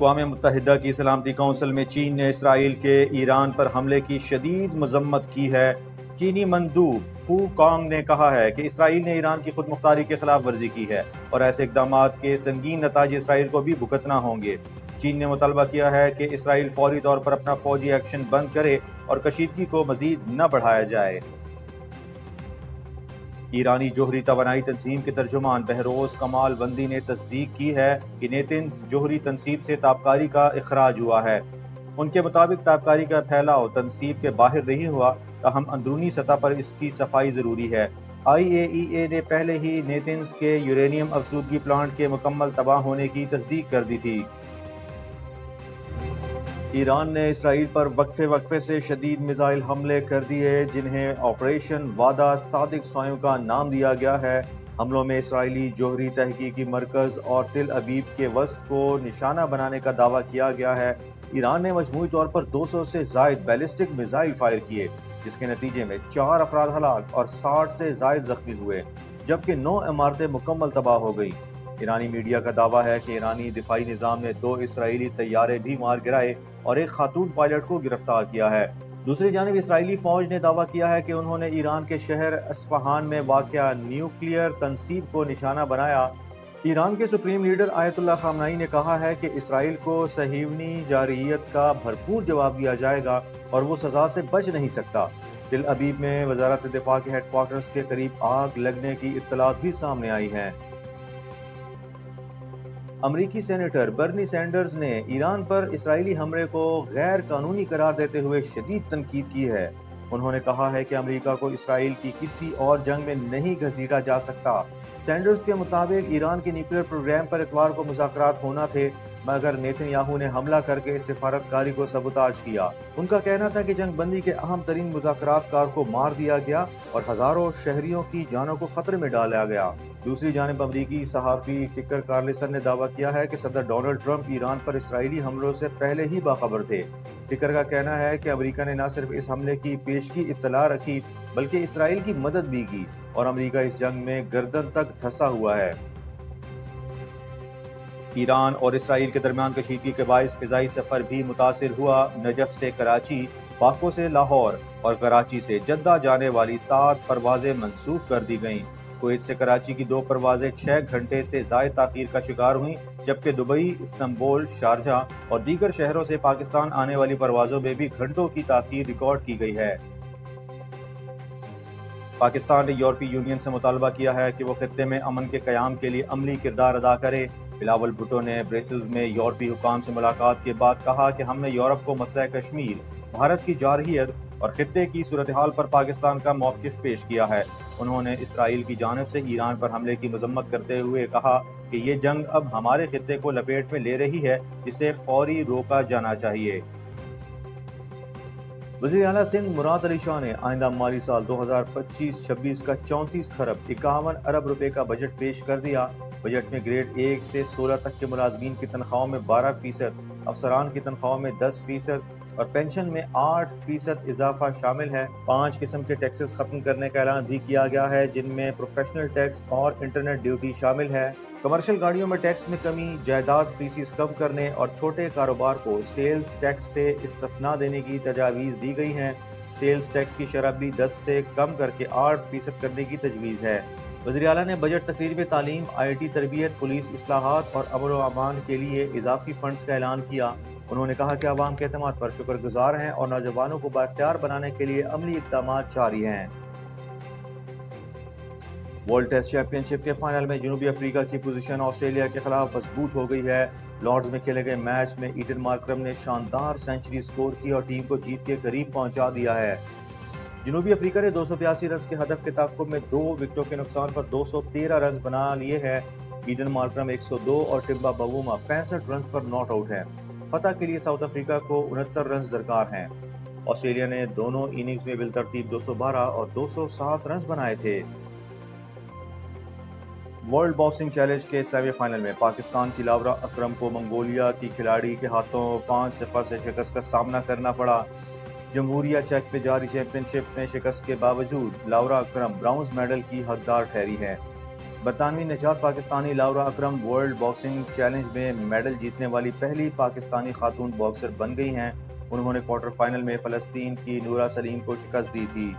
اقوام متحدہ کی سلامتی کونسل میں چین نے اسرائیل کے ایران پر حملے کی شدید مذمت کی ہے۔ چینی مندوب فو کانگ نے کہا ہے کہ اسرائیل نے ایران کی خود مختاری کے خلاف ورزی کی ہے اور ایسے اقدامات کے سنگین نتائج اسرائیل کو بھی بھگتنا ہوں گے۔ چین نے مطالبہ کیا ہے کہ اسرائیل فوری طور پر اپنا فوجی ایکشن بند کرے اور کشیدگی کو مزید نہ بڑھایا جائے۔ ایرانی جوہری توانائی تنظیم کے ترجمان بہروز کمال وندی نے تصدیق کی ہے کہ نیتنز جوہری تنصیب سے تابکاری کا اخراج ہوا ہے۔ ان کے مطابق تابکاری کا پھیلاؤ تنصیب کے باہر نہیں ہوا، تاہم اندرونی سطح پر اس کی صفائی ضروری ہے۔ IAEA نے پہلے ہی نیتنز کے یورینیم افزودگی پلانٹ کے مکمل تباہ ہونے کی تصدیق کر دی تھی۔ ایران نے اسرائیل پر وقفے سے شدید میزائل حملے کر دیے، جنہیں آپریشن وعدہ صادق سوئم کا نام دیا گیا ہے۔ حملوں میں اسرائیلی جوہری تحقیقی مرکز اور تل ابیب کے وسط کو نشانہ بنانے کا دعویٰ کیا گیا ہے۔ ایران نے مجموعی طور پر 200 سے زائد بیلسٹک میزائل فائر کیے، جس کے نتیجے میں 4 افراد ہلاک اور 60 سے زائد زخمی ہوئے، جبکہ 9 عمارتیں مکمل تباہ ہو گئیں۔ ایرانی میڈیا کا دعویٰ ہے کہ ایرانی دفاعی نظام نے 2 اسرائیلی طیارے بھی مار گرائے اور ایک خاتون پائلٹ کو گرفتار کیا ہے۔ دوسری جانب اسرائیلی فوج نے دعویٰ کیا ہے کہ انہوں نے ایران کے شہر اصفہان میں واقع نیوکلیئر تنصیب کو نشانہ بنایا۔ ایران کے سپریم لیڈر آیت اللہ خامنائی نے کہا ہے کہ اسرائیل کو صہیونی جارحیت کا بھرپور جواب دیا جائے گا اور وہ سزا سے بچ نہیں سکتا۔ تل ابیب میں وزارت دفاع کے ہیڈ کوارٹرز کے قریب آگ لگنے کی اطلاعات بھی سامنے آئی ہیں۔ امریکی سینیٹر برنی سینڈرز نے ایران پر اسرائیلی حملے کو غیر قانونی قرار دیتے ہوئے شدید تنقید کی ہے۔ انہوں نے کہا ہے کہ امریکہ کو اسرائیل کی کسی اور جنگ میں نہیں گھسیٹا جا سکتا۔ سینڈرز کے مطابق ایران کے نیوکلیئر پروگرام پر اتوار کو مذاکرات ہونا تھے، مگر نیتن یاہو نے حملہ کر کے سفارتکاری کو سبوتاژ کیا۔ ان کا کہنا تھا کہ جنگ بندی کے اہم ترین مذاکرات کار کو مار دیا گیا اور ہزاروں شہریوں کی جانوں کو خطرے میں ڈالا گیا۔ دوسری جانب امریکی صحافی ٹکر کارلسن نے دعویٰ کیا ہے کہ صدر ڈونلڈ ٹرمپ ایران پر اسرائیلی حملوں سے پہلے ہی باخبر تھے۔ ٹکر کا کہنا ہے کہ امریکہ نے نہ صرف اس حملے کی پیشگی اطلاع رکھی بلکہ اسرائیل کی مدد بھی کی اور امریکہ اس جنگ میں گردن تک دھنسا ہوا ہے۔ ایران اور اسرائیل کے درمیان کشیدگی کے باعث فضائی سفر بھی متاثر ہوا۔ نجف سے کراچی، باکو سے لاہور اور کراچی سے جدہ جانے والی 7 پروازیں منسوخ کر دی گئیں۔ کویت سے کراچی کی 2 پروازیں 6 گھنٹے سے زائد تاخیر کا شکار ہوئیں، جبکہ دبئی، استنبول، شارجہ اور دیگر شہروں سے پاکستان آنے والی پروازوں میں بھی گھنٹوں کی تاخیر ریکارڈ کی گئی ہے۔ پاکستان نے یورپی یونین سے مطالبہ کیا ہے کہ وہ خطے میں امن کے قیام کے لیے عملی کردار ادا کرے۔ بلاول بھٹو نے بریسلز میں یورپی حکام سے ملاقات کے بعد کہا کہ ہم نے یورپ کو مسئلہ کشمیر، بھارت کی جارحیت اور خطے کی صورتحال پر پاکستان کا موقف پیش کیا ہے۔ انہوں نے اسرائیل کی جانب سے ایران پر حملے کی مذمت کرتے ہوئے کہا کہ یہ جنگ اب ہمارے خطے کو لپیٹ میں لے رہی ہے، جسے فوری روکا جانا چاہیے۔ وزیر اعلیٰ سندھ مراد علی شاہ نے آئندہ مالی سال 2025-26 کا 34 خرب 51 ارب روپے کا بجٹ پیش کر دیا۔ بجٹ میں گریڈ 1 سے 16 تک کے ملازمین کی تنخواہوں میں 12%، افسران کی تنخواہوں میں 10% اور پینشن میں 8% اضافہ شامل ہے۔ 5 قسم کے ٹیکسز ختم کرنے کا اعلان بھی کیا گیا ہے، جن میں پروفیشنل ٹیکس اور انٹرنیٹ ڈیوٹی شامل ہے۔ کمرشل گاڑیوں میں ٹیکس میں کمی، جائیداد فیسز کم کرنے اور چھوٹے کاروبار کو سیلز ٹیکس سے استثناء دینے کی تجاویز دی گئی ہیں۔ سیلز ٹیکس کی شرح بھی 10 سے کم کر کے 8% کرنے کی تجویز ہے۔ وزیر اعلیٰ نے بجٹ تقریر میں تعلیم، IT تربیت، پولیس اصلاحات اور امن و امان کے لیے اضافی فنڈز کا اعلان کیا۔ انہوں نے کہا کہ عوام کے اعتماد پر شکر گزار ہیں اور نوجوانوں کو بااختیار بنانے کے لیے عملی اقدامات جاری ہیں۔ ورلڈ ٹیسٹ چیمپئن شپ کے فائنل میں جنوبی افریقہ کی پوزیشن آسٹریلیا کے خلاف مضبوط ہو گئی ہے۔ لارڈز میں کھیلے گئے میچ میں ایڈن مارکرم نے شاندار سنچری سکور کی اور ٹیم کو جیت کے قریب پہنچا دیا ہے۔ جنوبی افریقہ نے 282 رنز کے ہدف کے تعاقب میں 2 وکٹوں کے نقصان پر 213 رنز بنا لیے ہیں۔ ایڈن مارکرم 102 اور ٹمبا بووما 65 رنز پر ناٹ آؤٹ ہیں۔ فتح کے لیے ساؤتھ افریقہ کو 69 رنز درکار ہیں۔ آسٹریلیا نے دونوں اننگز میں بالترتیب 212 اور 207 رنز بنائے تھے۔ ورلڈ باکسنگ چیلنج کے سیمی فائنل میں پاکستان کی لاورا اکرم کو منگولیا کی کھلاڑی کے ہاتھوں 5-0 سے شکست کا سامنا کرنا پڑا۔ جمہوریہ چیک میں جاری چیمپئن شپ میں شکست کے باوجود لاورا اکرم برونز میڈل کی حقدار ٹھہری ہیں۔ برطانوی نژاد پاکستانی لاورا اکرم ورلڈ باکسنگ چیلنج میں میڈل جیتنے والی پہلی پاکستانی خاتون باکسر بن گئی ہیں۔ انہوں نے کوارٹر فائنل میں فلسطین کی نورا سلیم کو شکست دی تھی۔